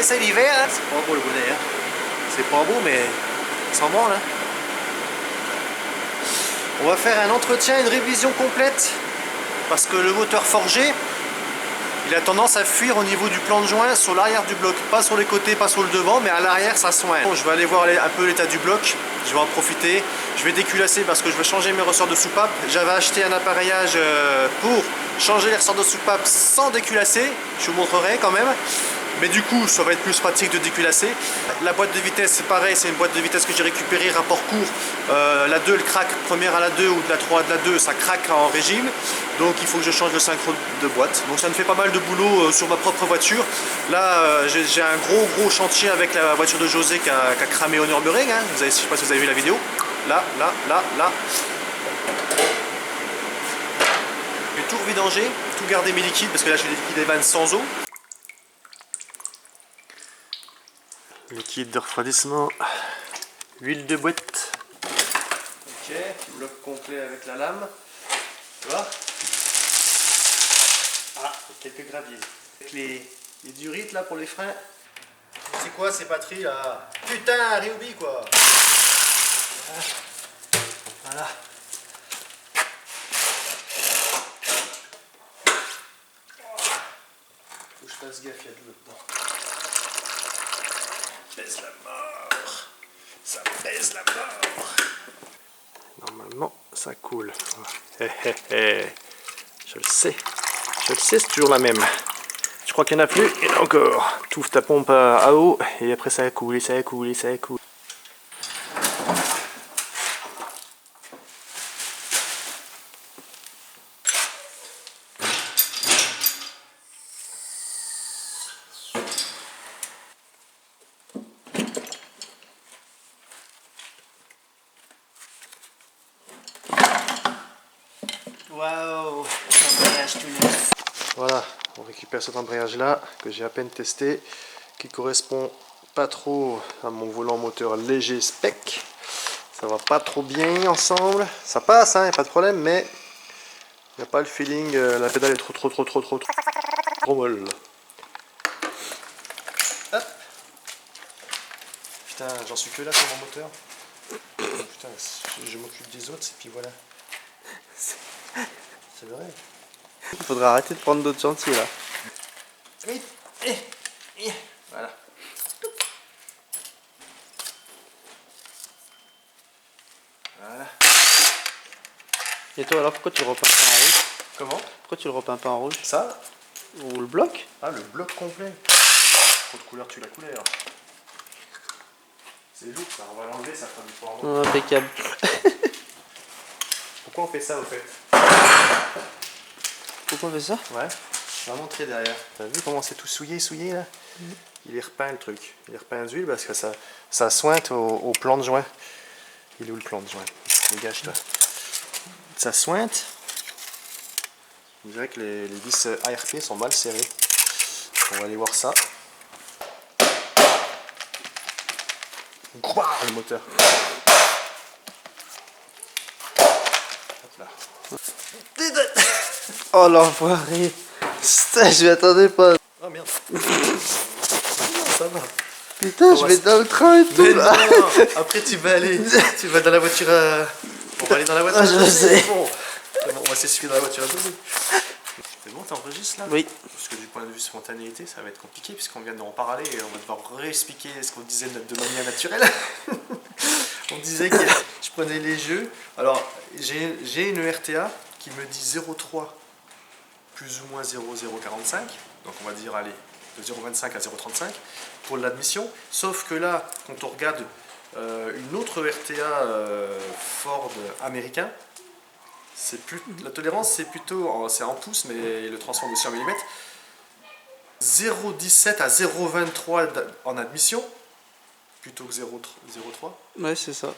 Et c'est l'hiver, hein. C'est pas beau le bonnet, hein. C'est pas beau, mais ça sent bon, là. On va faire un entretien, une révision complète, parce que le moteur forgé, il a tendance à fuir au niveau du plan de joint sur l'arrière du bloc, pas sur les côtés, pas sur le devant, mais à l'arrière ça soigne. Bon, je vais aller voir un peu l'état du bloc, je vais en profiter, je vais déculasser parce que je vais changer mes ressorts de soupape. J'avais acheté un appareillage pour changer les ressorts de soupape sans déculasser, je vous montrerai quand même. Mais du coup, ça va être plus pratique de déculasser. La boîte de vitesse, c'est pareil, c'est une boîte de vitesse que j'ai récupérée, rapport court. La 2, elle craque, première à la 2 ou de la 3 à de la 2, ça craque en régime. Donc il faut que je change le synchro de boîte. Donc ça me fait pas mal de boulot sur ma propre voiture. Là, j'ai un gros chantier avec la voiture de José qui a cramé au Nürburgring. Hein. Je sais pas si vous avez vu la vidéo. Là. Je vais tout revidanger, tout garder mes liquides, parce que là j'ai des liquides des vannes sans eau. Liquide de refroidissement, huile de boîte. Ok, bloc complet avec la lame. Tu vois? Ah, quelques graviers. Avec les durites là pour les freins. C'est quoi ces batteries là? Putain, Ryobi quoi! Voilà. Faut que je fasse gaffe, il y a de l'eau dedans. Pèse la mort. Ça pèse la mort. Normalement, ça coule. Je le sais. Je le sais, c'est toujours la même. Je crois qu'il n'y en a plus. Il y en a encore. Tu ouvres ta pompe à eau et après ça coule et ça coule et ça coule. Waouh, embrayage tout neuf. Voilà, on récupère cet embrayage là que j'ai à peine testé, qui correspond pas trop à mon volant moteur léger spec. Ça va pas trop bien ensemble. Ça passe, hein, y a pas de problème, mais il n'y a pas le feeling. La pédale est trop molle. Hop. Putain, j'en suis que là sur mon moteur. Putain, je m'occupe des autres et puis voilà. C'est vrai. Il faudra arrêter de prendre d'autres chantiers là. Voilà. Voilà. Et toi alors pourquoi tu le repeins pas en rouge? Comment? Pourquoi tu le repeins pas en rouge? Ça? Ou le bloc? Ah, le bloc complet. Trop de couleur, tu la couleur. C'est lourd ça, on va l'enlever, ça fera du poids. Oh, impeccable. Pourquoi on fait ça au fait? Pourquoi on fait ça? Ouais, je vais montrer derrière. T'as vu comment c'est tout souillé là? Il est repeint le truc. Il est repeint d'huile parce que ça sointe au plan de joint. Il est où le plan de joint? Dégage-toi. Ça sointe. On dirait que les vis ARP sont mal serrées. On va aller voir ça. Gouah, le moteur. Hop là. Oh l'enfoiré. Putain, je m'y attendais pas. Oh merde. Non, ça va. Putain, je vais dans le train et tout Mais là. non. Après tu vas dans la voiture On va aller dans la voiture. Ah, je sais. Bon, on va s'essuyer dans la voiture à poser. C'est bon, t'enregistres là? Oui. Parce que du point de vue spontanéité, ça va être compliqué puisqu'on vient d'en parler et on va devoir réexpliquer ce qu'on disait de manière naturelle. On disait que je prenais les jeux. Alors, j'ai une RTA qui me dit 0,3 plus ou moins 0,045. Donc on va dire, allez, de 0,25 à 0,35 pour l'admission. Sauf que là, quand on regarde une autre RTA Ford américain, la tolérance c'est plutôt, c'est en pouces mais le transforme aussi en millimètres, 0,17 à 0,23 en admission plutôt que 0,3. Ouais, c'est ça.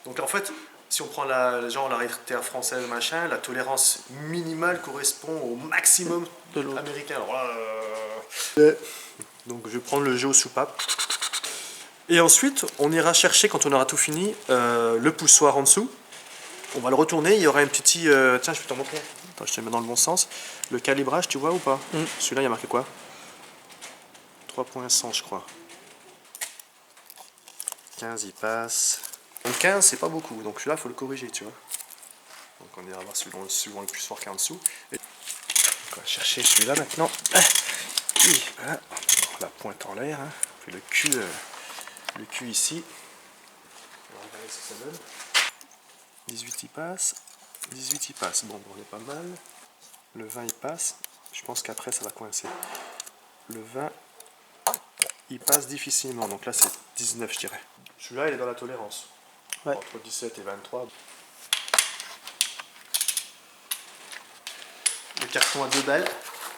Donc en fait, si on prend la RTA française machin, la tolérance minimale correspond au maximum De l'autre. américain. Alors là, donc je vais prendre le jeu aux soupapes. Et ensuite, on ira chercher, quand on aura tout fini, le poussoir en dessous. On va le retourner, il y aura un petit... tiens, je vais t'en montrer. Attends, je te mets dans le bon sens. Le calibrage, tu vois ou pas? Celui-là, il y a marqué quoi? 3.100 je crois. 15 il passe. Donc 15 c'est pas beaucoup, donc celui-là il faut le corriger, tu vois. Donc on ira voir suivant le plus fort qu'il y a en dessous. Et on va chercher celui-là maintenant. Voilà. La pointe en l'air, hein. Puis le cul ici. On va regarder ce que ça donne. 18 il passe. 18 il passe. Bon, on est pas mal. Le 20 il passe. Je pense qu'après ça va coincer. Le 20 il passe difficilement. Donc là c'est 19 je dirais. Celui-là il est dans la tolérance. Ouais. Entre 17 et 23. Le carton à 2 balles.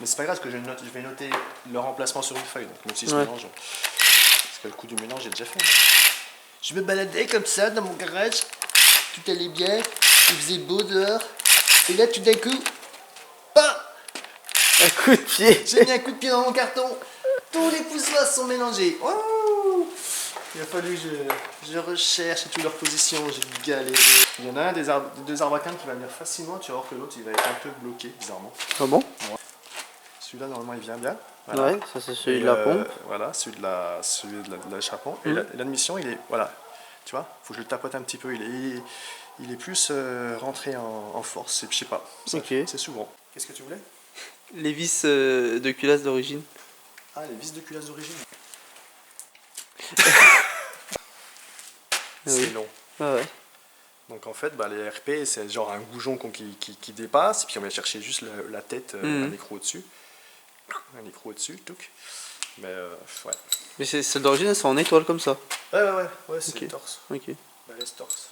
Mais c'est pas grave parce que je vais noter le remplacement sur une feuille. Donc même si se mélange. Parce que le coup du mélange j'ai déjà fait. Je me baladais comme ça dans mon garage. Tout allait bien. Il faisait beau dehors. Et là tout d'un coup. Bah, Un coup de pied. j'ai mis un coup de pied dans mon carton. Tous les poussoirs sont mélangés. Oh, il a fallu que je recherche toutes leurs positions. J'ai galéré. Il y en a un des deux arbacanes qui va venir facilement. Tu vas voir que l'autre il va être un peu bloqué bizarrement. Ah bon? Ouais. Celui-là normalement il vient bien. Voilà. Ouais, ça c'est celui de la pompe. Voilà, celui de l'échappement. Et l'admission il est. Voilà. Tu vois, faut que je le tapote un petit peu. Il est plus rentré en force. Je sais pas. C'est souvent. Qu'est-ce que tu voulais? Les vis de culasse d'origine. Ah, les vis de culasse d'origine. C'est long. Ah ouais. Donc en fait, les RP, c'est genre un goujon qui dépasse, puis on va chercher juste la tête, un écrou au-dessus. Un écrou au-dessus, touc. Mais ouais. Mais celles d'origine, elles sont en étoile comme ça. Ouais, c'est Ok. torse. Ok. Balèze torse.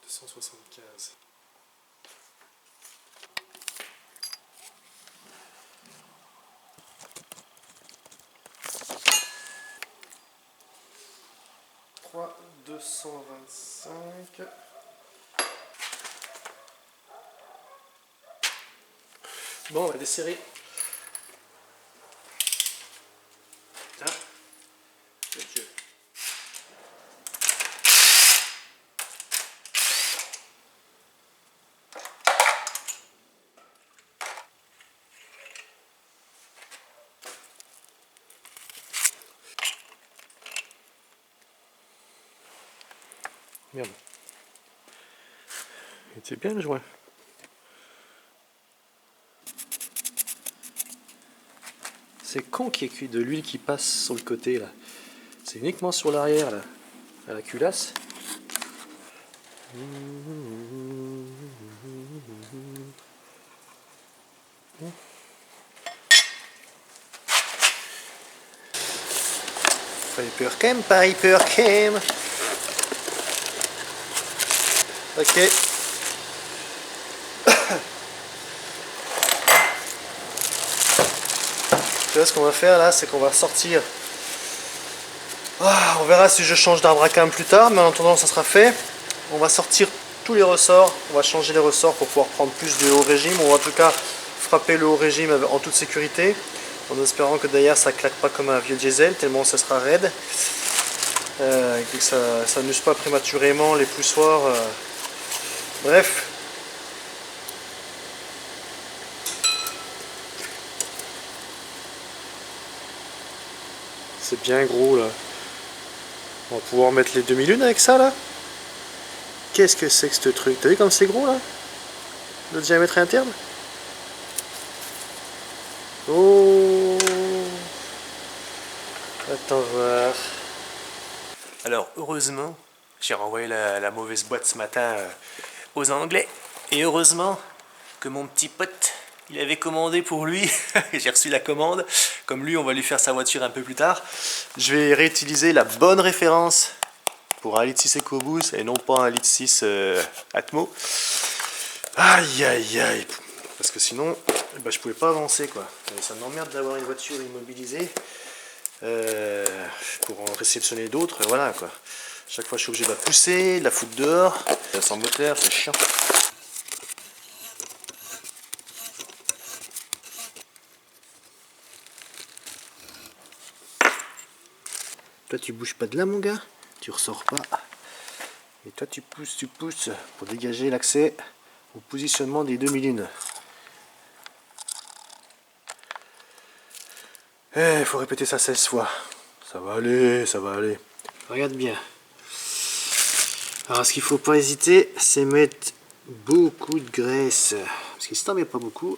275. « 225. Bon, on va desserrer. Tiens. Monsieur. Merde. Il était bien le joint. C'est con qu'il y ait de l'huile qui passe sur le côté là. C'est uniquement sur l'arrière là, à la culasse. Piper Cam. Ok. Tu vois ce qu'on va faire là, c'est qu'on va sortir. On verra si je change d'arbre à cam plus tard, mais en attendant ça sera fait. On va sortir tous les ressorts, on va changer les ressorts pour pouvoir prendre plus de haut régime. On va en tout cas frapper le haut régime en toute sécurité, en espérant que derrière ça claque pas comme un vieux diesel, tellement ça sera raide. Et que ça n'use pas prématurément les poussoirs. Bref. C'est bien gros là. On va pouvoir mettre les demi-lunes avec ça là. Qu'est-ce que c'est que ce truc? T'as vu comme c'est gros là? Le diamètre interne? Oh! Attends voir. Alors heureusement, j'ai renvoyé la mauvaise boîte ce matin aux Anglais. Et heureusement que mon petit pote, il avait commandé pour lui. J'ai reçu la commande. Comme lui, on va lui faire sa voiture un peu plus tard. Je vais réutiliser la bonne référence pour 1,6 litre EcoBoost et non pas 1,6 litre Atmo. Aïe aïe aïe. Parce que sinon, je pouvais pas avancer quoi. Et ça m'emmerde d'avoir une voiture immobilisée pour en réceptionner d'autres. Voilà quoi. Chaque fois, je suis obligé de la pousser, de la foutre dehors. Sans moteur, c'est chiant. Toi tu bouges pas de là mon gars, tu ressors pas. Et toi tu pousses pour dégager l'accès au positionnement des demi-lunes. Il faut répéter ça 16 fois. Ça va aller, ça va aller. Regarde bien. Alors ce qu'il faut pas hésiter, c'est mettre beaucoup de graisse. Parce que si t'en mets pas beaucoup,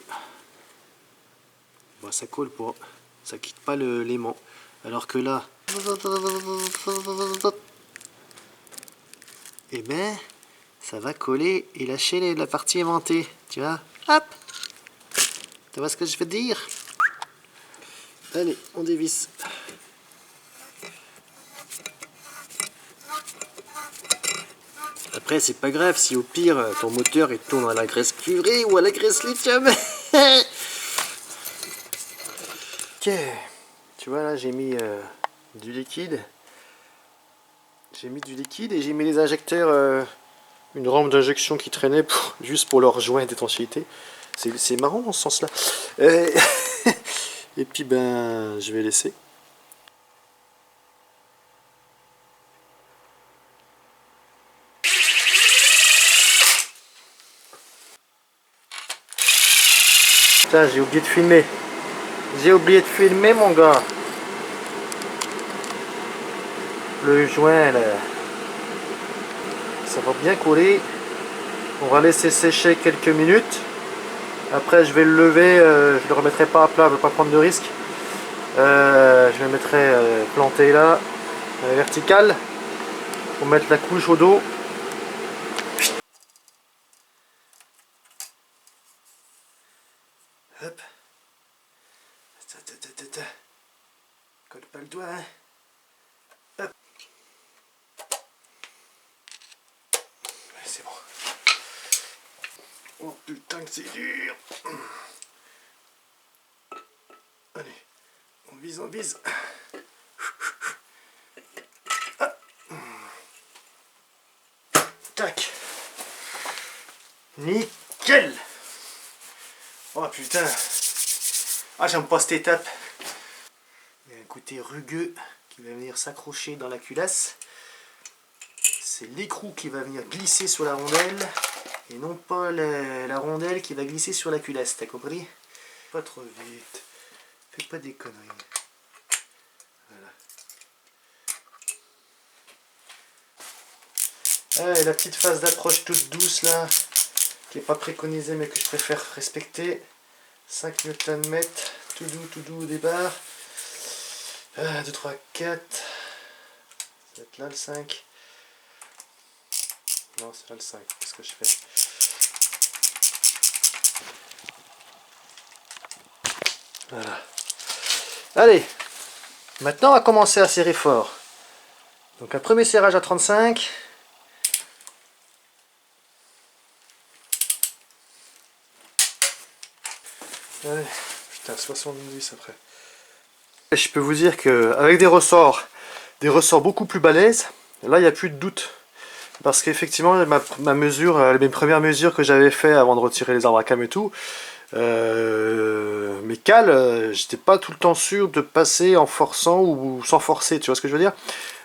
bon, ça colle pas. Ça quitte pas l'aimant. Alors que là, et ben, ça va coller et lâcher la partie aimantée. Tu vois? Hop! Tu vois ce que je veux dire? Allez, on dévisse. Après, c'est pas grave si au pire ton moteur il tourne à la graisse purée ou à la graisse lithium. Ok, tu vois là j'ai mis du liquide. J'ai mis du liquide et j'ai mis les injecteurs, une rampe d'injection qui traînait juste pour leur joint d'étanchéité. C'est marrant dans ce sens-là. Et puis ben, je vais laisser. Putain, j'ai oublié de filmer. J'ai oublié de filmer mon gars. Le joint là. Ça va bien coller. On va laisser sécher quelques minutes. Après je vais le lever, je le remettrai pas à plat, je ne veux pas prendre de risque. Je le mettrai planté là, à la verticale, pour mettre la couche au dos. Hop. Colle pas le doigt, hein. Hop. C'est bon. Oh putain que c'est dur. Allez, on vise, on vise. Tac. Nickel. Oh putain. Ah, j'aime pas cette étape. Il y a un côté rugueux qui va venir s'accrocher dans la culasse. C'est l'écrou qui va venir glisser sur la rondelle et non pas la rondelle qui va glisser sur la culasse, t'as compris? Pas trop vite, fais pas des conneries. Voilà. Ah, et la petite phase d'approche toute douce là, qui est pas préconisée mais que je préfère respecter. 5 Nm, tout doux au départ. 2, 3, 4. Ça va être là le 5. Non, c'est là le 5, qu'est-ce que je fais? Voilà. Allez, maintenant on va commencer à serrer fort. Donc un premier serrage à 35. Allez, putain, 70 après. Et je peux vous dire qu'avec des ressorts beaucoup plus balèzes, là il n'y a plus de doute. Parce qu'effectivement, ma mesure, mes premières mesures que j'avais fait avant de retirer les arbres à cam et tout, mes cales, j'étais pas tout le temps sûr de passer en forçant ou sans forcer, tu vois ce que je veux dire?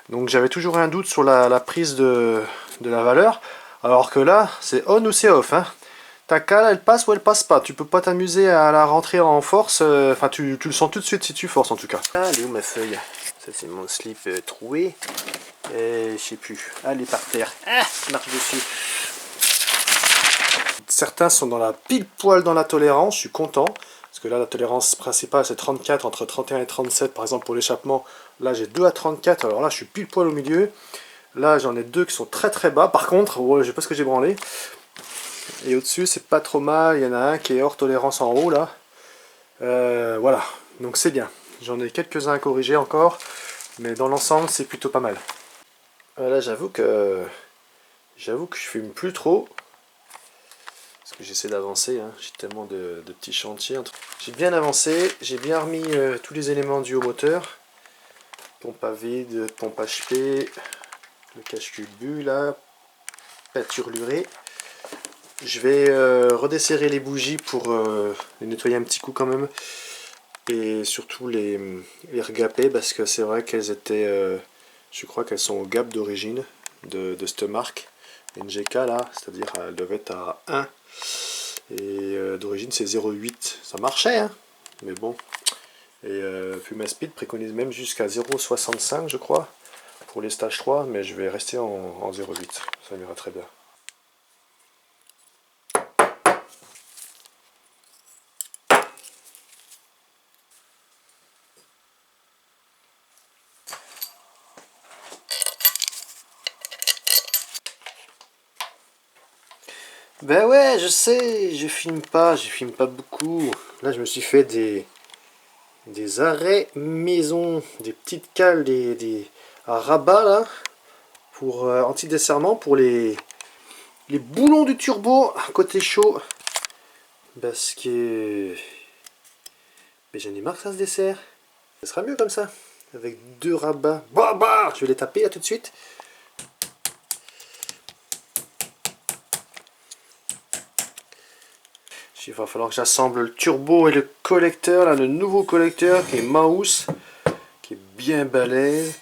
Donc j'avais toujours un doute sur la prise de la valeur, alors que là, c'est on ou c'est off, hein. Ta cale, elle passe ou elle passe pas, tu peux pas t'amuser à la rentrer en force, enfin tu le sens tout de suite si tu forces en tout cas. Ah, elle est où ma feuille? Ça c'est mon slip troué. Je sais plus. Allez par terre. Ah, je marche dessus. Certains sont dans la pile poil dans la tolérance, je suis content. Parce que là la tolérance principale c'est 34, entre 31 et 37 par exemple pour l'échappement. Là j'ai 2 à 34, alors là je suis pile poil au milieu. Là j'en ai 2 qui sont très très bas. Par contre, ouais, je sais pas ce que j'ai branlé. Et au-dessus c'est pas trop mal, il y en a un qui est hors tolérance en haut là. Voilà, donc c'est bien. J'en ai quelques-uns à corriger encore. Mais dans l'ensemble c'est plutôt pas mal. Là j'avoue que je fume plus trop parce que j'essaie d'avancer, hein. J'ai tellement de petits chantiers. J'ai bien avancé, j'ai bien remis tous les éléments du haut moteur, pompe à vide, pompe HP, le cache-culbut là, peinture lurée. Je vais redesserrer les bougies pour les nettoyer un petit coup quand même et surtout les regaper parce que c'est vrai qu'elles étaient je crois qu'elles sont au gap d'origine de cette marque NGK là, c'est-à-dire elles devaient être à 1 et d'origine c'est 0,8. Ça marchait hein, mais bon, Et Puma Speed préconise même jusqu'à 0,65 je crois pour les stages 3, mais je vais rester en 0,8, ça m'ira très bien. Ben ouais, je sais, je filme pas beaucoup. Là, je me suis fait des arrêts maison, des petites cales, à rabat là, pour anti-desserrement pour les boulons du turbo côté chaud. Parce que j'en ai marre que ça se dessert. Ça sera mieux comme ça, avec 2 rabats. Bah, je vais les taper là tout de suite. Il va falloir que j'assemble le turbo et le collecteur, là, le nouveau collecteur qui est Maus, qui est bien balèze,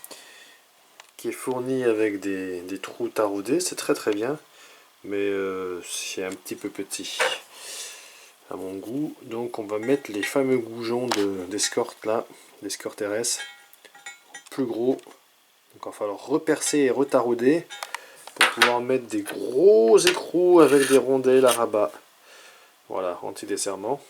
qui est fourni avec des trous taraudés, c'est très bien, mais c'est un petit peu petit à mon goût. Donc on va mettre les fameux goujons d'escorte là, d'escorte RS, plus gros. Donc il va falloir repercer et retarauder pour pouvoir mettre des gros écrous avec des rondelles à rabat. Voilà, anti-desserrement.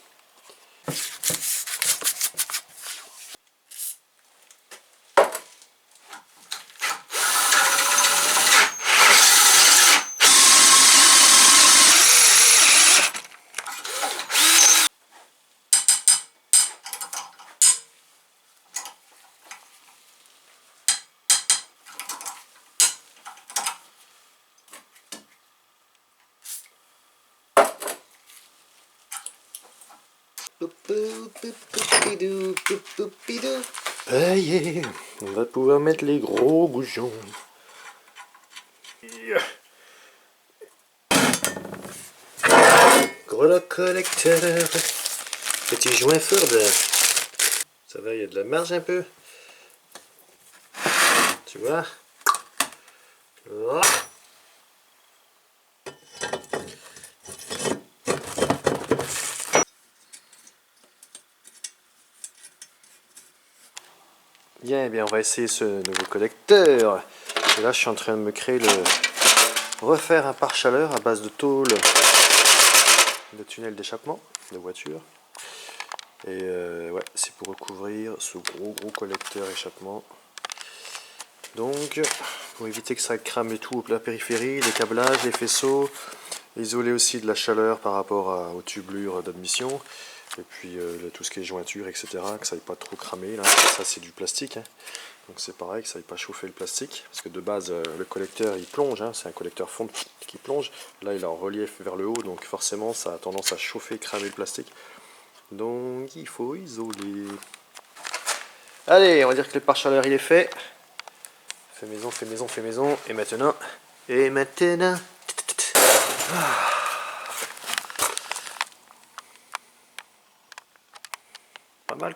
Aïe, on va pouvoir mettre les gros goujons. Gros collecteur, petit joint Ford. Ça va, il y a de la marge un peu. Tu vois. Oh. Bien, on va essayer ce nouveau collecteur. Et là, je suis en train de me créer refaire un pare-chaleur à base de tôle de tunnel d'échappement de voiture. Et ouais, c'est pour recouvrir ce gros collecteur échappement. Donc, pour éviter que ça crame et tout, la périphérie, les câblages, les faisceaux, isoler aussi de la chaleur par rapport aux tubulures d'admission. Et puis tout ce qui est jointure, etc., que ça n'aille pas trop cramer. Là. Ça, c'est du plastique. Hein. Donc c'est pareil, que ça n'aille pas chauffer le plastique. Parce que de base, le collecteur, il plonge. Hein. C'est un collecteur fond qui plonge. Là, il est en relief vers le haut. Donc forcément, ça a tendance à chauffer et cramer le plastique. Donc il faut isoler. Allez, on va dire que le pare-chaleur, il est fait. Fait maison. Et maintenant...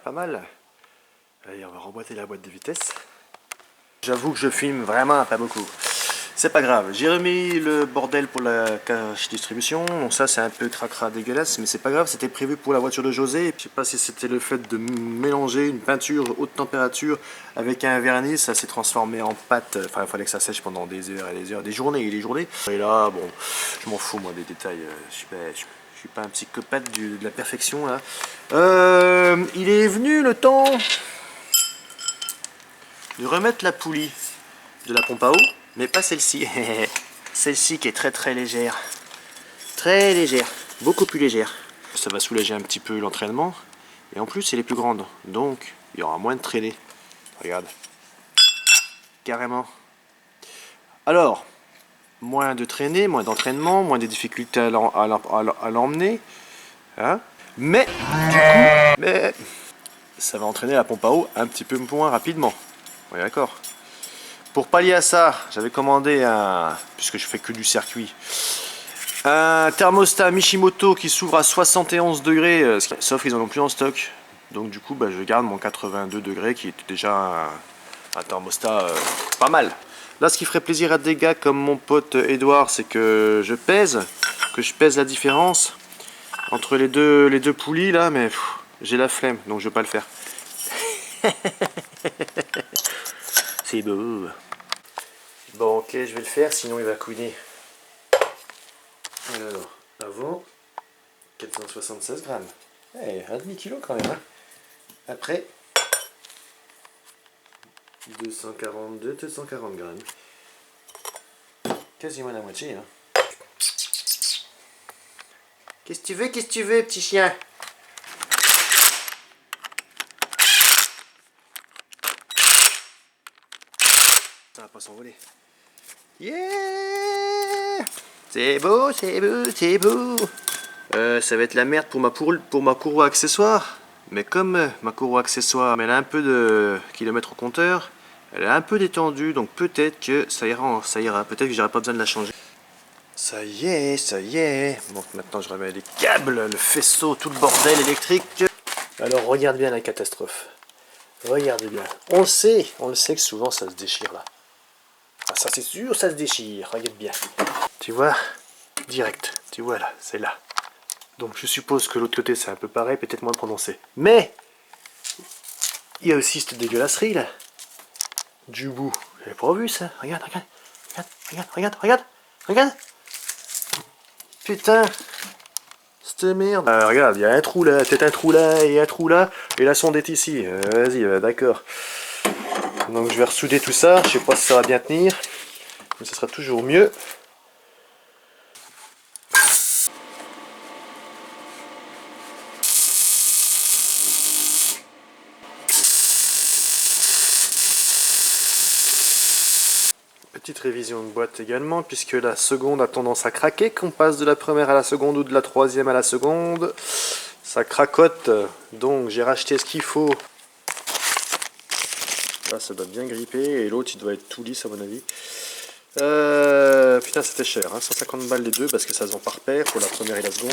Pas mal. Allez, on va remboîter la boîte de vitesse. J'avoue que je filme vraiment pas beaucoup. C'est pas grave. J'ai remis le bordel pour la cache distribution. Donc ça, c'est un peu cracra dégueulasse, mais c'est pas grave. C'était prévu pour la voiture de José. Je sais pas si c'était le fait de mélanger une peinture haute température avec un vernis. Ça s'est transformé en pâte. Enfin, il fallait que ça sèche pendant des heures et des heures, des journées et des journées. Et là, bon, je m'en fous, moi, des détails. Je suis pas un psychopathe de la perfection là. Il est venu le temps de remettre la poulie de la pompe à eau, mais pas celle-ci. Celle-ci qui est très légère. Très légère, beaucoup plus légère. Ça va soulager un petit peu l'entraînement. Et en plus, elle est plus grande. Donc, il y aura moins de traînées. Regarde. Carrément. Alors, moins de traînées, moins d'entraînement, moins de difficultés à l'emmener. Hein, mais, du coup, ça va entraîner la pompe à eau un petit peu moins rapidement. Oui, d'accord. Pour pallier à ça, j'avais commandé puisque je fais que du circuit, un thermostat Mishimoto qui s'ouvre à 71 degrés, sauf qu'ils en ont plus en stock. Donc du coup, je garde mon 82 degrés qui était déjà un thermostat pas mal. Là, ce qui ferait plaisir à des gars comme mon pote Edouard, c'est que je pèse la différence entre les deux poulies là, mais j'ai la flemme, donc je vais pas le faire. C'est beau. Bon, ok, je vais le faire, sinon il va couiner. Alors, avant, 476 grammes. Eh, un demi-kilo quand même. Hein. Après, 242, 240 grammes. Quasiment la moitié. Hein. Qu'est-ce que tu veux, petit chien? Ça va pas s'envoler. Yeah! C'est beau, c'est beau, c'est beau. Ça va être la merde pour ma courroie accessoire. Mais comme ma courroie accessoire, elle a un peu de kilomètres au compteur, elle est un peu détendue, donc peut-être que ça ira. Peut-être que j'aurai pas besoin de la changer. Ça y est, ça y est. Donc maintenant je remets les câbles, le faisceau, tout le bordel électrique. Alors regarde bien la catastrophe. Regarde bien. On le sait que souvent ça se déchire là. Ah, ça c'est sûr, ça se déchire. Regarde bien. Tu vois, direct. Tu vois là, c'est là. Donc je suppose que l'autre côté c'est un peu pareil, peut-être moins prononcé. Mais il y a aussi cette dégueulasserie là. Du bout. J'avais pas vu ça. Regarde, regarde. Regarde, regarde, regarde, regarde. Putain. Cette merde. Regarde, il y a un trou là, peut-être un trou là, et un trou là. Et la sonde est ici. Vas-y, d'accord. Donc je vais ressouder tout ça. Je sais pas si ça va bien tenir. Mais ça sera toujours mieux. Petite révision de boîte également, puisque la seconde a tendance à craquer, qu'on passe de la première à la seconde ou de la troisième à la seconde. Ça cracote, donc j'ai racheté ce qu'il faut. Là ça doit bien gripper, et l'autre il doit être tout lisse à mon avis. Putain c'était cher, hein, 150 balles les deux, parce que ça se vend par paire, pour la première et la seconde.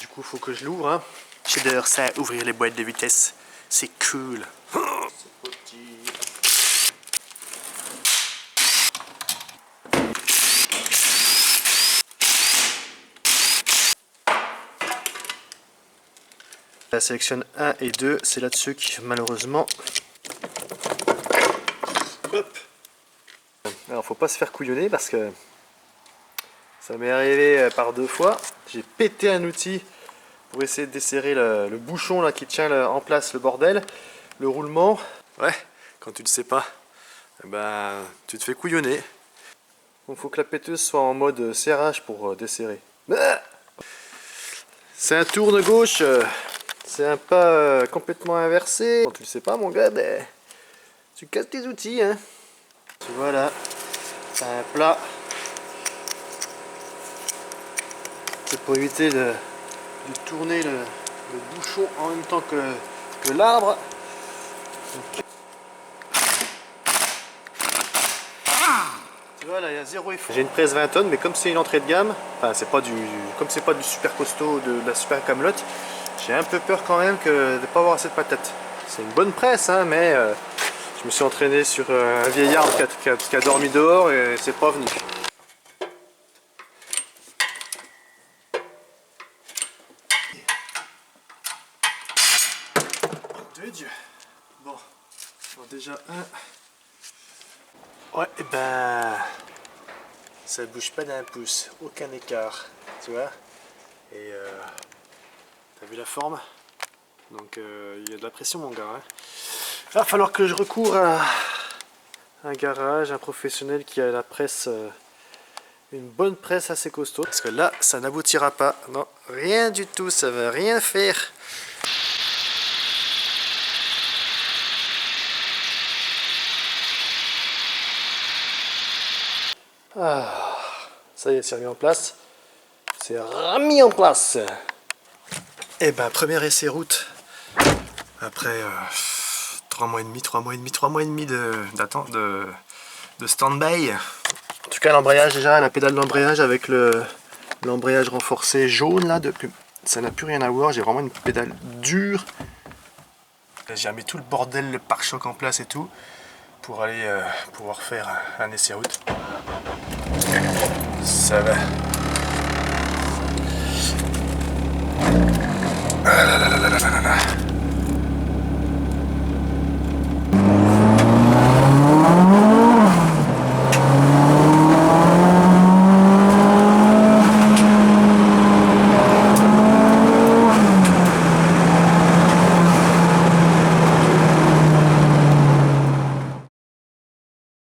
Du coup faut que je l'ouvre. Hein. J'adore ça, ouvrir les boîtes de vitesse, c'est cool. C'est petit. La sélectionne 1 et 2, c'est là-dessus que malheureusement... Hop. Alors faut pas se faire couillonner parce que ça m'est arrivé par 2 fois. J'ai pété un outil pour essayer de desserrer le bouchon là, qui tient en place le bordel, le roulement. Ouais, quand tu le sais pas, eh ben, tu te fais couillonner. Donc faut que la péteuse soit en mode serrage pour desserrer. C'est un tourne gauche. C'est un pas complètement inversé. Quand tu le sais pas mon gars, ben, tu casses tes outils. Hein. Voilà, c'est un plat. C'est pour éviter de tourner le bouchon en même temps que l'arbre. Tu vois là, il y a zéro effort. J'ai une presse 20 tonnes, mais comme c'est une entrée de gamme, enfin comme c'est pas du super costaud, de la super camelote. J'ai un peu peur quand même de ne pas avoir assez de patates. C'est une bonne presse, hein, mais je me suis entraîné sur un vieillard qui a dormi dehors et c'est pas venu. De Dieu. Bon, déjà un. Ouais, et ben, ça bouge pas d'un pouce, aucun écart, tu vois. Et t'as vu la forme? Donc il y a de la pression mon gars. Hein. Il va falloir que je recours à un garage, un professionnel qui a la presse, une bonne presse assez costaud. Parce que là, ça n'aboutira pas. Non, rien du tout, ça va rien faire. Ah, ça y est, c'est remis en place. C'est remis en place. Et ben, premier essai route. Après 3 mois et demi d'attente, de stand-by. En tout cas, l'embrayage, déjà, la pédale d'embrayage avec l'embrayage renforcé jaune, là, ça n'a plus rien à voir. J'ai vraiment une pédale dure. J'ai mis tout le bordel, le pare-choc en place et tout, pour aller pouvoir faire un essai route. Ça va. Ah là là là là là là là.